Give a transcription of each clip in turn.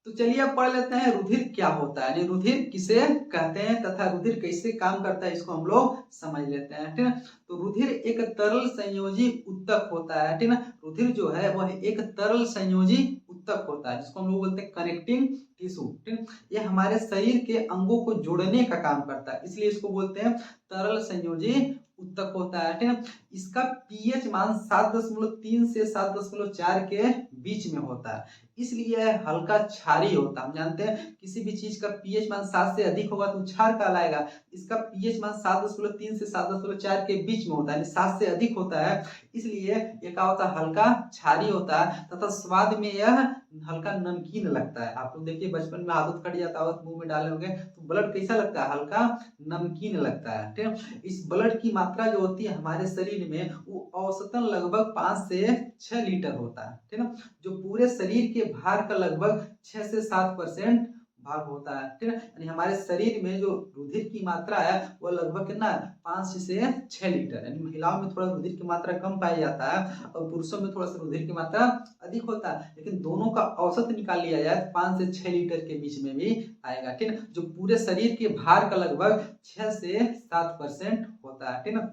तो चलिए अब पढ़ लेते हैं रुधिर क्या होता है, यानी रुधिर किसे कहते हैं तथा रुधिर कैसे काम करता है, इसको हम लोग समझ लेते हैं। ठीक है, तो रुधिर एक तरल संयोजी उत्तक होता है। ठीक है, रुधिर जो है वह एक तरल संयोजी उत्तक होता है, जिसको हम लोग बोलते हैं कनेक्टिंग टिश्यू। ठीक है, ये हमारे शरीर के अंगों को जोड़ने का काम करता है, इसलिए इसको बोलते हैं तरल संयोजी उत्तक होता है। ठीक है, इसका पीएच मान 7.3 से 7.4 के बीच में होता है, इसलिए हल्का क्षारीय होता है। हम जानते हैं किसी भी चीज का पीएच मान 7 से अधिक होगा तो क्षार कहलाएगा। इसका पीएच मान 7.3 से 7.4 के बीच में होता है, यानी 7 से अधिक होता है, इसलिए ये क्या होता है, हल्का क्षारीय होता है तथा स्वाद में यह हल्का नमकीन लगता है। आप लोग देखिए बचपन में आदत कट जाता हो, मुंह में डाले होंगे तो ब्लड कैसा लगता है, हल्का नमकीन लगता है। ठीक है, इस ब्लड की मात्रा जो होती है हमारे शरीर में वो औसतन लगभग 5 से 6 लीटर होता है। ठीक है, जो पूरे शरीर के भार का लगभग 6 से 7% भाग होता है। ठीक है, यानी हमारे शरीर में जो रुधिर की मात्रा है वो लगभग कितना है, 5 से 6 लीटर। यानी महिलाओं में थोड़ा रुधिर की मात्रा कम पाया जाता है और पुरुषों में थोड़ा सा रुधिर की मात्रा अधिक होता है, लेकिन दोनों का औसत निकाल लिया जाए तो 5 से 6 लीटर के बीच में भी आएगा। ठीक है, जो पूरे शरीर के भार का लगभग 6 से 7% होता है। ठीक है,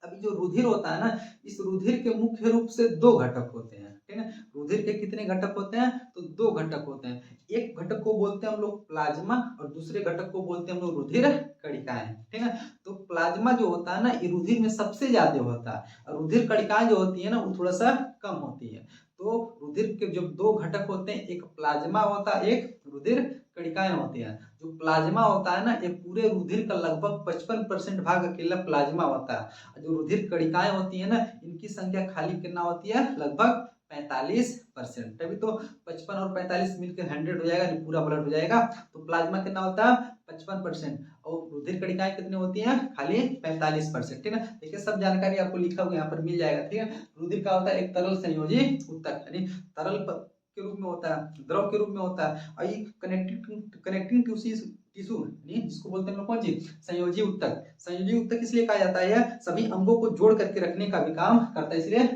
अभी जो रुधिर होता है ना, इस रुधिर के मुख्य रूप से दो घटक होते हैं। ठीक है, रुधिर के कितने घटक होते हैं, तो दो घटक होते हैं। एक घटक को बोलते हैं हम लोग प्लाज्मा और दूसरे घटक को बोलते हैं हम लोग रुधिर कणिकाएं। ठीक है, तो प्लाज्मा जो होता है ना ये रुधिर में सबसे ज्यादा होता है और रुधिर कणिकाएं जो होती है ना वो थोड़ा सा कम होती है। तो रुधिर के जो दो घटक होते हैं, एक प्लाज्मा होता है, एक रुधिर कणिकाएं होती हैं। जो प्लाज्मा होता है ना ये पूरे रुधिर का लगभग 55% भाग अकेला प्लाज्मा होता है। जो रुधिर कणिकाएं होती है ना इनकी संख्या खाली कितना होती है, लगभग 45%। तभी तो 55 और 45 मिलकर 100 हो जाएगा, पूरा ब्लड हो जाएगा। तो प्लाज्मा कितना होता है, 55%, और रुधिर कणिकाएं कितनी होती हैं, खाली 45%। ठीक है, देखिए सब जानकारी आपको लिखा हुआ यहाँ पर मिल जाएगा। ठीक है, रुधिर का होता है एक तरल संयोजी उत्तक, यानी तरल के रूप में होता है, द्रव के रूप में होता है, और ये कनेक्टिंग टिश्यू जिसको बोलते हैं कौन चीज, संयोजी उत्तक। संयोजी उत्तक इसलिए कहा जाता है सभी अंगों को जोड़ करके रखने का भी काम करता है, इसलिए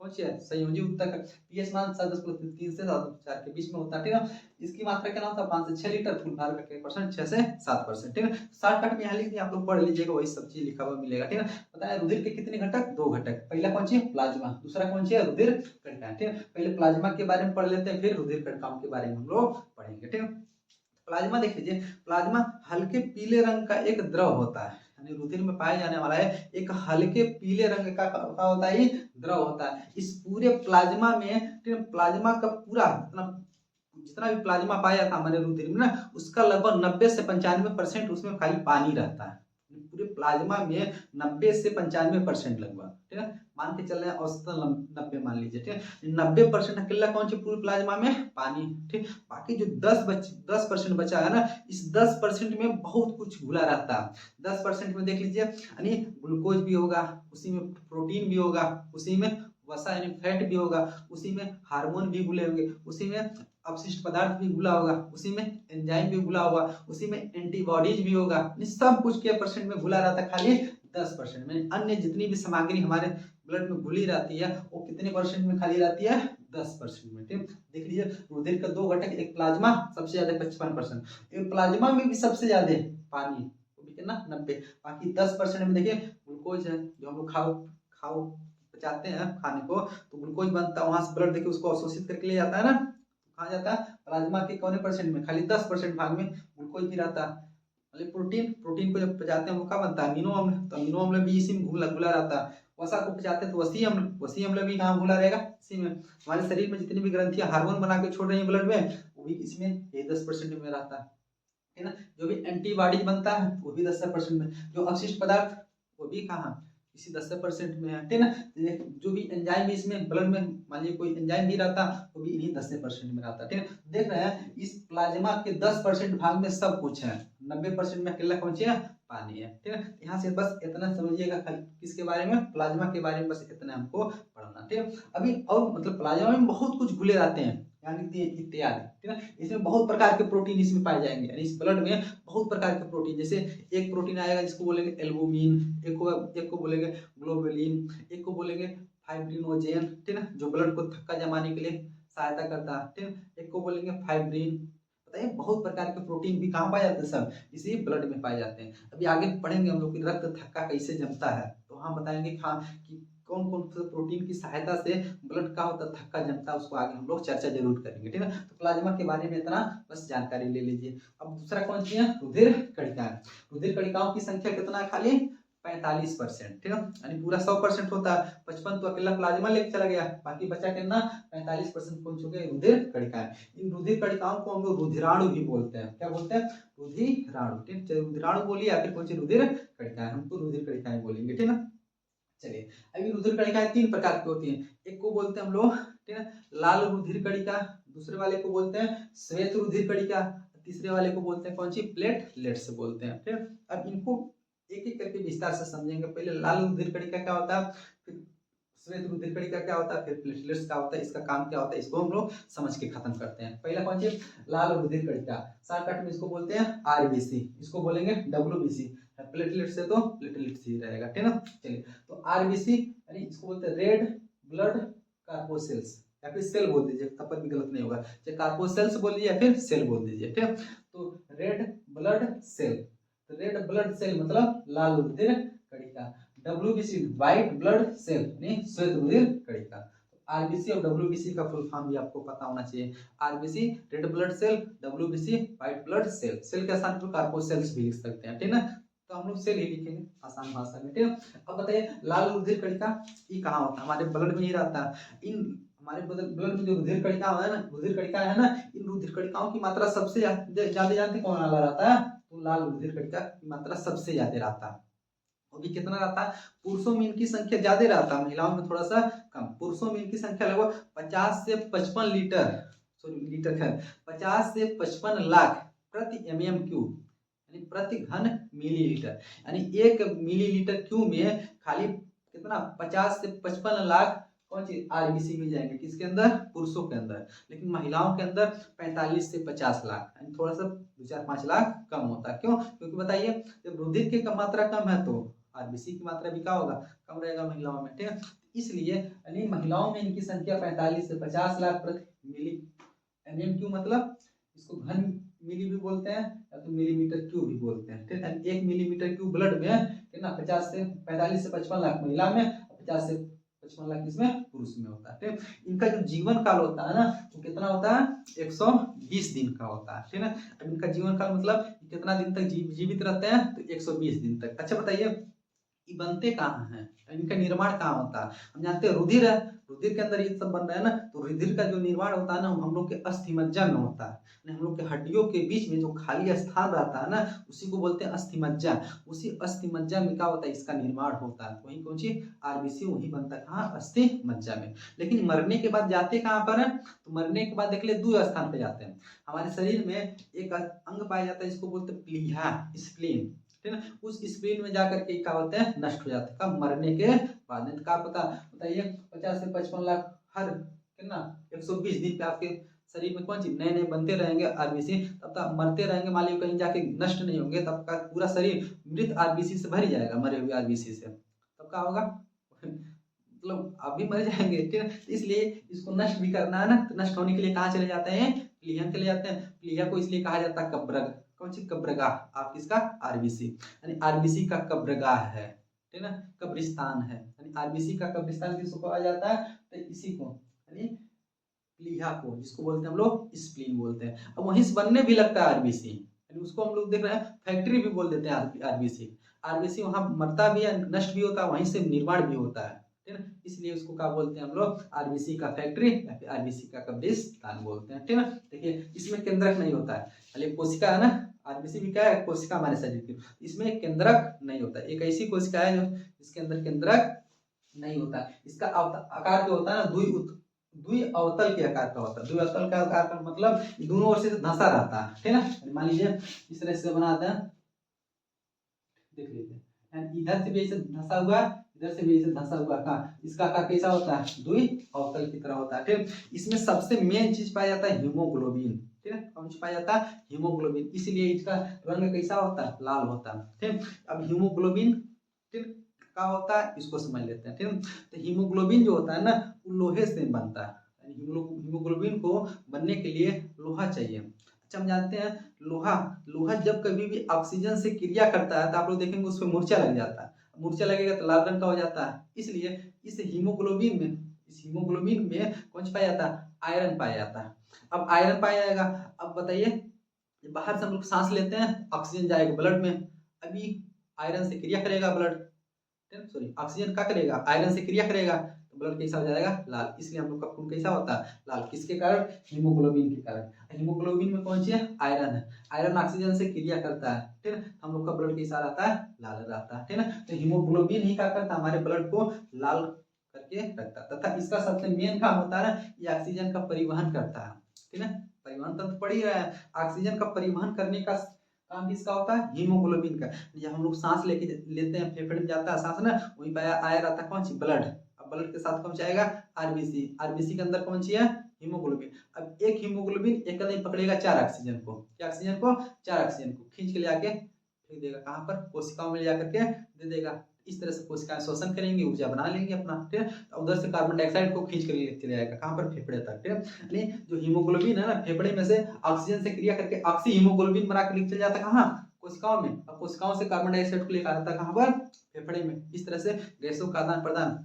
कौन सी है, संयोजी उत्तक। पीएच मान 7.3 से 7.4 के बीच में होता है। ठीक है, इसकी मात्रा क्या होता है, 5 से 6 लीटर, फुल भार का परसेंट 6 से 7%। ठीक है, शॉर्टकट में यहाँ लिख दिया, आप लोग पढ़ लीजिएगा, वही सब चीज लिखा हुआ मिलेगा। ठीक है, बताया रुधिर के कितने घटक, दो घटक, पहला कौन सी है, प्लाज्मा, दूसरा कौन सी है, रुधिर कणिका। ठीक है, पहले प्लाज्मा के बारे में पढ़ लेते हैं, फिर रुधिर कणिकाओं के बारे में हम लोग पढ़ेंगे। ठीक है, प्लाज्मा देख लीजिए, प्लाज्मा हल्के पीले रंग का एक द्रव होता है, यानी रुधिर में पाया जाने वाला है एक हल्के पीले रंग का होता है, द्रव होता है। इस पूरे प्लाज्मा में, प्लाज्मा का पूरा जितना भी प्लाज्मा पाया जाता है हमारे रुधिर में ना, उसका लगभग 90 से 95% उसमें खाली पानी रहता है। पूरे प्लाज्मा में 90 से 95% लगभग। ठीक है, मान के चल रहे हैं औसतन 90 मान लीजिए। ठीक है, 90% अकेला कौन सी पूरे प्लाज्मा में, पानी। ठीक, बाकी जो 10% बचा है ना, इस 10% में बहुत कुछ घुला रहता है। 10% में देख लीजिए, यानी ग्लूकोज भी होगा, उसी में प्रोटीन भी होगा, उसी में वसा यानी फैट भी होगा, उसी में हार्मोन भी घुले होंगे, उसी में अपशिष्ट पदार्थ भी घुला होगा, उसी में एंजाइम भी घुला होगा, उसी में एंटीबॉडीज भी होगा। सब कुछ के परसेंट में घुला रहता है, खाली 10% में। अन्य जितनी भी सामग्री हमारे ब्लड में घुली रहती है वो कितने परसेंट में खाली रहती है, 10% में। ठीक, देख लीजिए रुधिर का दो घटक, एक प्लाज्मा सबसे ज्यादा 55%, एक प्लाज्मा में भी सबसे ज्यादा पानी, वो भी कितना 90, बाकी 10% में देखिए ग्लूकोज है, जो हम लोग खाओ पचाते हैं खाने को तो ग्लूकोज बनता है, वहां से ब्लड देखिए उसको अवशोषित करके ले जाता है ना, कहा जाता है प्लाज्मा के कौन परसेंट में, खाली 10% भाग में ग्लूकोज भी रहता है। प्रोटीन को जब पचाते हैं वो क्या बनता है, अमीनो अम्ल, तो अमीनो अम्ल भी इसी में घुला रहता है। वसा को पचाते हैं तो वसी अम्ल भी कहाँ घुला रहेगा, इसी में। हमारे शरीर में जितनी भी ग्रंथियां हार्मोन बना के छोड़ रही है ब्लड में, वो भी इसमें ये 10% में रहता है ना। जो भी एंटीबॉडी बनता है वो भी 10% में, जो अवशिष्ट पदार्थ वो भी कहाँ, इसी 10% में है। ठीक है, जो भी एंजाइम इसमें ब्लड में मान लीजिए कोई एंजाइम भी रहता वो भी इन्हीं 10% में रहता है। ठीक है, देख रहे हैं इस प्लाज्मा के 10% भाग में सब कुछ है, 90% में अकेला कौन सी है, पानी है। ठीक है, यहाँ से बस इतना समझिएगा, किसके बारे में, प्लाज्मा के बारे में, बस इतना हमको पढ़ना। ठीक है, अभी और मतलब प्लाज्मा में बहुत कुछ घुले रहते हैं, इत्यादि। ठीक है, इसमें बहुत प्रकार के प्रोटीन इसमें पाए जाएंगे, यानी इस ब्लड में बहुत प्रकार के प्रोटीन, जैसे एक प्रोटीन आएगा जिसको बोलेंगे एल्बुमिन, एक को बोलेंगे ग्लोबुलिन, एक को बोलेंगे फाइब्रिनोजेन। ठीक है, जो ब्लड को थक्का जमाने के लिए सहायता करता है, ठीक है। एक को बोलेंगे फाइब्रिन। बताइए बहुत प्रकार के प्रोटीन भी कहाँ पाए जाते हैं, सब इसी ब्लड में पाए जाते हैं। अभी आगे पढ़ेंगे हम लोग कि रक्त थक्का कैसे जमता है, तो हम बताएंगे हाँ कि कौन कौन से प्रोटीन की सहायता से ब्लड का होता थक्का जमता है, उसको आगे हम लोग चर्चा जरूर करेंगे, ठीक है। तो प्लाज्मा के बारे में इतना बस जानकारी ले लीजिए। अब दूसरा कौन सी है, रुधिर कणिका। रुधिर कणिकाओं की संख्या कितना है, खाली 45%, ठीक है। यानी पूरा 100% होता है, 55 तो अकेला प्लाज्मा लेके चला गया, बाकी बचा कितना 45% पहुंच चुके रुधिर कणिकाएं। इन रुधिर कणिकाओं को हम लोग रुधिराणु भी बोलते हैं। क्या बोलते हैं, रुधिराणु, ठीक है। रुधिराणु बोलिए या फिर कौन सी रुधिर कणिकाएं, हमको रुधिर कणिकाएं बोलेंगे, ठीक है। चलिए अभी रुधिर कणिकाएं 3 प्रकार की होती हैं। एक को बोलते हैं हम लोग, ठीक है, लाल रुधिर कणिका, दूसरे वाले को बोलते हैं श्वेत रुधिर कणिका, तीसरे वाले को बोलते हैं कौन सी, प्लेटलेट्स बोलते हैं, ठीक है। अब इनको एक एक करके विस्तार से समझेंगे। पहले लाल रुधिर कणिका क्या होता है, फिर श्वेत रुधिर कणिका क्या होता है, फिर प्लेटलेट्स क्या होता है, इसका काम क्या होता है, इसको हम लोग समझ के खत्म करते हैं। पहला कौन सी, लाल रुधिर कणिका, शॉर्टकट में इसको बोलते हैं आरबीसी, इसको बोलेंगे डब्ल्यूबीसी, प्लेटलेट से तो प्लेटलेट्स ही रहेगा, ठीक है ना। चलिए तो आरबीसी यानी इसको बोलते हैं रेड ब्लड कार्पोसेल्स, या फिर सेल बोल दीजिए, तब पर भी गलत नहीं होगा, चाहे कार्पोसेल्स बोल दीजिए या फिर सेल बोल दीजिए, ठीक है। तो रेड ब्लड सेल, तो रेड ब्लड सेल मतलब लाल रुधिर कणिका। डब्ल्यूबीसी व्हाइट ब्लड सेल यानी श्वेत रुधिर कणिका। आरबीसी और डब्ल्यूबीसी का फुल फॉर्म भी आपको पता होना चाहिए। RBC red blood cell, WBC white blood cell. Cell के स्थान पर कार्पोसेल्स भी लिख सकते हैं, ठीक है ना। तो हम लोग सेल ही लिखेंगे आसान भाषा में, ठीक है। अब बताइए लाल रुधिर कणिका ये कहाँ होता है, हमारे ब्लड में ही रहता है। इन हमारे ब्लड में जो रुधिर कणिका है ना, रुधिर कणिका है ना, इन रुधिर कणिकाओं की मात्रा सबसे ज्यादा जानते कौन वाला रहता है, तो लाल रुधिर कणिका की मात्रा सबसे ज्यादा रहता है। अभी कितना रहता है, पुरुषों में इनकी संख्या ज्यादा रहता है, महिलाओं में थोड़ा सा कम। पुरुषों में इनकी संख्या लगभग 50 से 55 लीटर, सॉरी लीटर है, 50 से 55 लाख प्रति mm³ यानी प्रति घन मिलीलीटर। यानी 1 मिलीलीटर क्यूब में खाली कितना 50 से 55 लाख कौन सी आरबीसी मिल जाएंगे, किसके अंदर, पुरुषों के अंदर। लेकिन महिलाओं के अंदर 45 से 50 लाख, यानी थोड़ा सा 2-4-5 लाख कम होता है। क्यों, क्योंकि बताइए जब रुधिर की मात्रा कम है तो आरबीसी की मात्रा भी क्या होगा, कम रहेगा महिलाओं में, ठीक है। इसलिए यानी महिलाओं में इनकी संख्या 45 से 50 लाख प्रति मिली mm³ मतलब इसको घन मिली भी बोलते हैं या तो मिलीमीटर क्यूब भी बोलते हैं, ठीक है। 1 मिलीमीटर क्यूब ब्लड में कितना 45 से 55 लाख महिला में, 50 से 55 लाख इसमें पुरुष में होता है, ठीक है। इनका जो जीवन काल होता है ना वो कितना होता है, 120 दिन का होता है, ठीक है। अब इनका जीवन काल मतलब कितना दिन तक जीवित रहते हैं, तो 120 दिन तक। अच्छा बताइए ये बनते कहाँ हैं, इनका निर्माण कहाँ होता है, हम जानते हैं रुधिर है, रुधिर के अंदर ये सब बन रहा है ना, तो रुधिर का जो निर्माण होता है ना हम लोग के अस्थि मज्जा में होता है। हम लोग के हड्डियों के बीच में जो खाली स्थान रहता है ना उसी को बोलते हैं अस्थि मज्जा। उसी अस्थि मज्जा में क्या होता है, इसका निर्माण होता है। वही कौन सी आरबीसी, वही बनता है कहाँ, अस्थि मज्जा में। लेकिन मरने के बाद जाते कहाँ पर है, तो मरने के बाद देख ले 2 स्थान पे जाते हैं। हमारे शरीर में एक अंग पाया जाता है, इसको बोलते हैं प्लीहा, स्प्लीन, ठीक है। उस स्प्लीन में जाकर के क्या होते हैं, नष्ट हो जाते हैं, कब, मरने के बाद। नहीं तो क्या पता, बताइए 50 से 55 लाख हर कितना 120 दिन पे आपके शरीर में कौन सी नए नए बनते रहेंगे आरबीसी, तब तक मरते रहेंगे, मान लीजिए कहीं जाके नष्ट नहीं होंगे, तब का पूरा शरीर मृत आरबीसी से भर जाएगा, मरे हुए आरबीसी से, तब क्या होगा मतलब आप भी मर जाएंगे, ठीक है। इसलिए इसको नष्ट भी करना है ना, तो नष्ट होने के लिए कहाँ चले जाते हैं, प्लीहन चले जाते हैं। प्लीहा को इसलिए कहा जाता है कब्रग, कौन सी कब्रगाह, आप किसका, आरबीसी, यानी आरबीसी का कब्रगाह है, ठीक है ना, कब्रिस्तान है। यानी आरबीसी का कब्रिस्तान किसको कहा जाता है, तो इसी को यानी प्लीहा को, जिसको बोलते हैं हम लोग स्प्लीन बोलते हैं। अब वहीं से बनने भी लगता है आरबीसी, यानी उसको हम लोग देख रहे हैं फैक्ट्री भी बोल देते हैं आरबीसी। आरबीसी वहां मरता भी है, नष्ट भी होता है, वहीं से निर्माण भी होता है, ठीक है। इसलिए उसको क्या बोलते हैं हम लोग, आरबीसी का फैक्ट्री या फिर आरबीसी का कब्रिस्तान बोलते हैं, ठीक है। देखिए इसमें केंद्रक नहीं होता है, खाली कोशिका है ना, आरबीसी भी क्या है, कोशिका हमारे शरीर की, इसमें केंद्रक नहीं होता। एक ऐसी कोशिका है जो इसके अंदर केंद्रक नहीं होता। इसका आकार जो होता है ना द्वि अवतल के आकार का होता है। द्वि अवतल का आकार का मतलब दोनों ओर से धंसा रहता है, ठीक है ना। मान लीजिए इस तरह से बनाते हैं, देख लीजिए इधर से भी ऐसे धंसा हुआ, इधर से भी ऐसे धंसा हुआ का, इसका आकार कैसा होता है, द्वि अवतल की तरह होता है, ठीक। इसमें सबसे मेन चीज पाया जाता है हीमोग्लोबिन, ठीक है। कौन सी पाया जाता है, हीमोग्लोबिन, इसलिए इसका रंग कैसा होता है, लाल होता है, ठीक। अब हीमोग्लोबिन ठीक क्या होता है इसको समझ लेते हैं, ठीक है। तो हीमोग्लोबिन जो होता है ना वो लोहे से बनता है, यानी हीमोग्लोबिन को बनने के लिए लोहा चाहिए। अच्छा, हम जानते हैं लोहा लोहा जब कभी भी ऑक्सीजन से क्रिया करता है तो आप लोग देखेंगे उस पे मूर्छा लग जाता है। मूर्छा लगेगा तो लाल रंग का हो जाता है। इसलिए इस हीमोग्लोबिन में कौन सा पाया जाता है? आयरन पाया जाता है। अब आयरन पाया जाएगा, अब बताइए बाहर से हम लोग सांस लेते हैं, ऑक्सीजन जाएगा ब्लड में, अभी आयरन से क्रिया करेगा ब्लड, सॉरी ऑक्सीजन क्या करेगा? आयरन से क्रिया करेगा, तो ब्लड कैसा हो जाएगा? लाल। इसलिए हम लोग का खून कैसा होता है? लाल। किसके कारण? हीमोग्लोबिन के कारण। हीमोग्लोबिन में कौन सी है? आयरन है। आयरन ऑक्सीजन से क्रिया करता है, ठीक है, हम लोग का ब्लड कैसा रहता है? लाल रहता है, ठीक है। तो हीमोग्लोबिन ही क्या करता है? हमारे ब्लड को लाल करके रखता है, तथा इसका सबसे मेन काम होता है ये ऑक्सीजन का परिवहन करता है, ठीक है। परिवहन तंत्र पढ़ ही रहा है। ऑक्सीजन का परिवहन करने का काम किसका होता है? हीमोग्लोबिन का। जब हम लोग सांस लेते हैं, फेफड़े में जाता है सांस ना, वहीं पे आया रहता है कौन सी? ब्लड। अब ब्लड के साथ कौन सा आएगा? आरबीसी। आरबीसी के अंदर कौन सी है? हीमोग्लोबिन। अब एक हीमोग्लोबिन एक नहीं पकड़ेगा 4 ऑक्सीजन को। क्या ऑक्सीजन को? 4 ऑक्सीजन को खींच के ले आके फेंक देगा कहाँ पर? कोशिकाओं में ले जाकर के दे देगा। इस तरह से कोशिकाएं शोषण करेंगी, ऊर्जा बना लेंगे अपना, ठीक है। उधर से कार्बन डाइऑक्साइड को खींच कर ले चले जाएगा कहाँ पर? फेफड़े तक, ठीक है। यानी जो हीमोग्लोबिन है ना, फेफड़े में से ऑक्सीजन से क्रिया करके ऑक्सी हीमोग्लोबिन बना के चल जाता है कहाँ? कोशिकाओं में। और कोशिकाओं से कार्बन डाइऑक्साइड को लेकर आता है कहाँ पर? फेफड़े में। इस तरह से गैसों का आदान प्रदान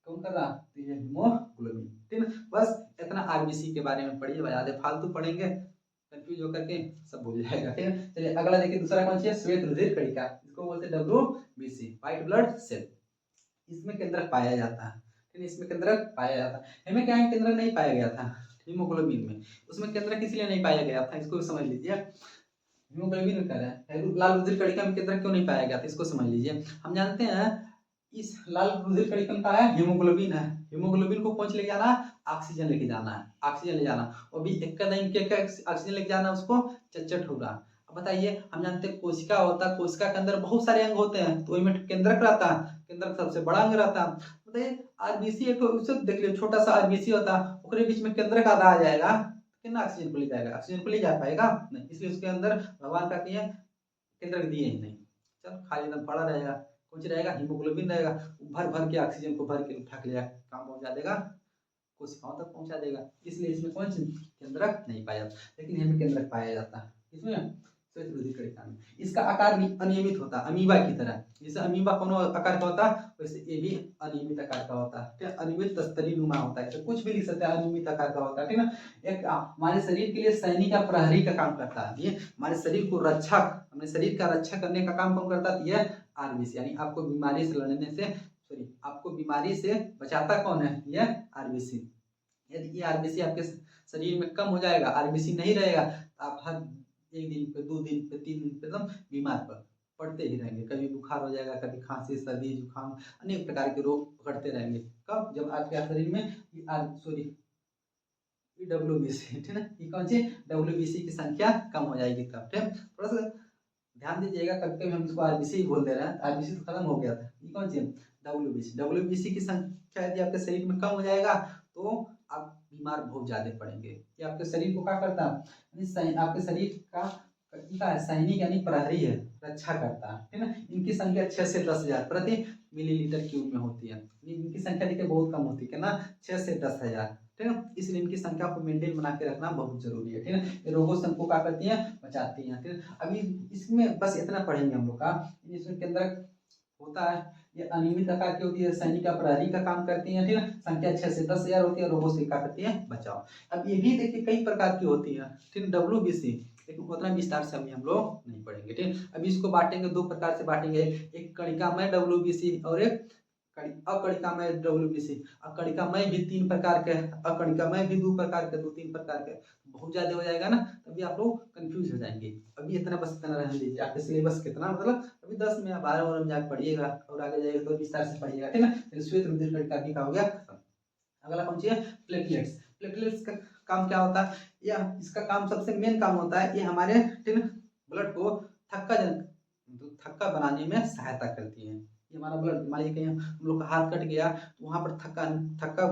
कौन कर रहा? तो ये हीमोग्लोबिन, ठीक है। बस इतना आरबीसी के बारे में पढ़िए, ज्यादा फालतू पढ़ेंगे कंफ्यूज होकर के सब भूल जाएगा, ठीक है। चलिए अगला देखिए, दूसरा कौन सी है? श्वेत रुधिर कणिका, इसको बोलते हैं डब्ल्यूबीसी, व्हाइट ब्लड सेल। इसमें केंद्रक पाया जाता है, ठीक है। इसमें केंद्रक पाया जाता है। हमें क्या है? केंद्रक नहीं पाया गया था हीमोग्लोबिन में। उसमें केंद्रक इसलिए नहीं पाया गया था, इसको समझ लीजिए। हीमोग्लोबिन में कह रहा है लाल रुधिर कणिका में केंद्रक क्यों नहीं पाया गया था, इसको समझ लीजिए। हम जानते हैं इस लाल रुधिर कणिका में क्या है? हीमोग्लोबिन है। हीमोग्लोबिन को कौन से लेके जाना? ऑक्सीजन लेके जाना है, ऑक्सीजन ले जाना। और भी एक कदम के ऑक्सीजन लेके जाना उसको चच्चट होगा। अब बताइए, हम जानते हैं कोशिका होता है, कोशिका के अंदर बहुत सारे अंग होते हैं, तो इनमें केंद्रक रहता है, केंद्रक सबसे बड़ा अंग रहता है। बताइए आरबीसी एक उससे देख लीजिए, छोटा सा आरबीसी होता है, उसके बीच में केंद्रक आधा आ जाएगा, कितना ऑक्सीजन को ले जाएगा? ऑक्सीजन को ले जा पाएगा नहीं, इसलिए उसके अंदर भगवान का किए केंद्रक दिए ही नहीं। चल खाली एकदम पड़ा रहेगा, कुछ रहेगा हीमोग्लोबिन रहेगा, भर भर के ऑक्सीजन को भर के उठा के ले काम पहुंचा देगा, कोशिकाओं तक पहुंचा देगा। इसलिए इसमें कौन सी केंद्रक नहीं पाया जाता, लेकिन हमें केंद्रक पाया जाता है इसमें श्वेत रुधिर कणिका में। इसका आकार भी अनियमित होता है, अमीबा की तरह। जैसे अमीबा कौन आकार का होता है, वैसे ये भी अनियमित आकार का होता है, ठीक है। अनियमित तस्तरी नुमा होता है, तो कुछ भी लिख सकते हैं, अनियमित आकार का होता है, ठीक है ना। एक हमारे शरीर के लिए सैनिक या प्रहरी का काम करता है, ये हमारे शरीर को हमारे शरीर का रक्षा करने का काम कौन करता है? ये आरबीसी। यानी आपको बीमारी से लड़ने से, सॉरी आपको बीमारी से बचाता कौन है? ये आरबीसी। यदि ये आरबीसी आपके शरीर में कम हो जाएगा, आरबीसी नहीं रहेगा, तो आप हर 1 दिन पे, 2 दिन पे, 3 दिन पे एकदम बीमार पड़ते ही रहेंगे। कभी बुखार हो जाएगा, कभी खांसी, सर्दी, जुकाम, अनेक प्रकार के रोग पकड़ते रहेंगे। कब? जब आपके शरीर में सॉरी डब्ल्यूबीसी, ठीक है, ये कौन सी? डब्ल्यूबीसी की संख्या कम हो जाएगी तब, ठीक है। थोड़ा सा ध्यान दीजिएगा, कभी कभी हम इसको आरबीसी ही बोल दे रहे हैं, आरबीसी तो खत्म हो गया था, ये कौन सी है? डब्ल्यूबीसी। डब्ल्यूबीसी की संख्या यदि आपके शरीर में कम हो जाएगा तो आप बीमार बहुत ज्यादा पड़ेंगे। ये आपके शरीर को क्या करता है? आपके शरीर का है सैनिक यानी प्रहरी है, रक्षा करता है, ठीक है ना। इनकी संख्या 6 से 10,000 प्रति मिलीलीटर क्यूब में होती है। इनकी संख्या देखिए बहुत कम होती है ना, 6 से 10,000, ठीक है। इसलिए इनकी संख्या को मेंटेन बना के रखना बहुत जरूरी है, ठीक है। ये रोगों से हमको क्या करती हैं? बचाती हैं, ठीक है। अभी इसमें बस इतना पढ़ेंगे हम लोग का। इसमें केंद्रक होता है, ये अनियमित आकार की होती है, सैनिक प्रहरी का काम करती है, ठीक है। संख्या 6 से 10,000 होती है, रोगों से क्या करती है? बचाओ। अब ये भी देखिए कई प्रकार की होती है, ठीक है, डब्ल्यूबीसी, लेकिन उतना विस्तार से अभी हम लोग नहीं पढ़ेंगे, ठीक है। अभी इसको बांटेंगे, 2 प्रकार से बांटेंगे, एक कणिकामय डब्ल्यूबीसी और एक अकणिकामय डब्ल्यूबीसी। अकणिकामय भी 3 प्रकार के, अकणिकामय भी 2 प्रकार के, 2-3 प्रकार के, बहुत ज्यादा हो जाएगा ना, तभी आप लोग कंफ्यूज हो जाएंगे। अभी इतना बस इतना रहने दीजिए। आपके सिलेबस कितना मतलब अभी 10 में 12 में जाकर पढ़िएगा, और आगे जाइएगा तो विस्तार से पढ़िएगा, ठीक है। श्वेत रुधिर कणिका भी का हो गया खत्म। अगला कौन सी है? प्लेटलेट्स। प्लेटलेट्स का काम क्या होता है? या इसका काम सबसे मेन काम होता है, ये हमारे ब्लड को थक्का बनाने में सहायता करती है। ये हमारा ब्लड, मान लीजिए कहीं हम लोग का हाथ कट गया तो वहां पर थक्का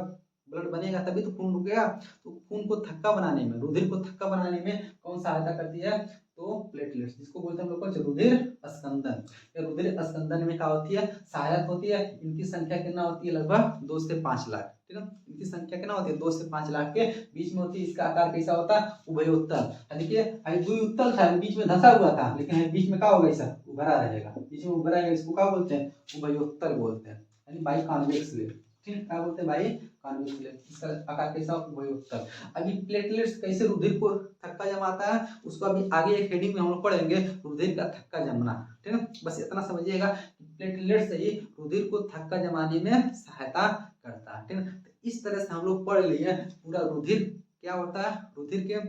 ब्लड बनेगा तभी तो खून रुकेगा। तो खून को थक्का बनाने में, रुधिर को थक्का बनाने में कौन सहायता करती है? तो प्लेटलेट्स, जिसको बोलते हैं हम लोग को रुधिर स्कंदन। ये रुधिर स्कंदन में क्या होती है? सहायक होती है। इनकी संख्या कितना होती है? लगभग 2 से 5 लाख, ठीक है। इनकी संख्या कितना होती है? 2 से 5 लाख के बीच में होती है। इसका आकार कैसा होता है? उभयोत्तल। देखिए द्विउत्तल था, बीच में धंसा हुआ था, लेकिन बीच में क्या होगा? ऐसा उभरा रहेगा, बीच में उभरा रहेगा। इसको क्या बोलते हैं? उभयोत्तल बोलते हैं, यानी बाई कॉन्वेक्स लेयर। ठीक, क्या बोलते हैं? By convex layer. इसका आकार कैसा? उभयोत्तल। अभी प्लेटलेट्स कैसे रुधिर को थक्का जमाता है, उसको अभी आगे एक हेडिंग में हम लोग पढ़ेंगे, रुधिर का थक्का जमना, ठीक है। बस इतना समझिएगा, प्लेटलेट्स ही रुधिर को थक्का जमाने में सहायता करता है, ठीक है। तो इस तरह से हम लोग पढ़ लिए पूरा रुधिर क्या होता है, रुधिर के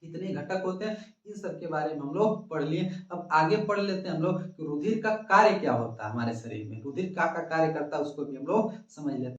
कितने घटक होते हैं, इन सब के बारे में हम लोग पढ़ लिए। अब आगे पढ़ लेते हैं हम लोग कि रुधिर का कार्य क्या होता है हमारे शरीर में, रुधिर क्या कार्य करता है उसको भी हम लोग समझ लेते हैं।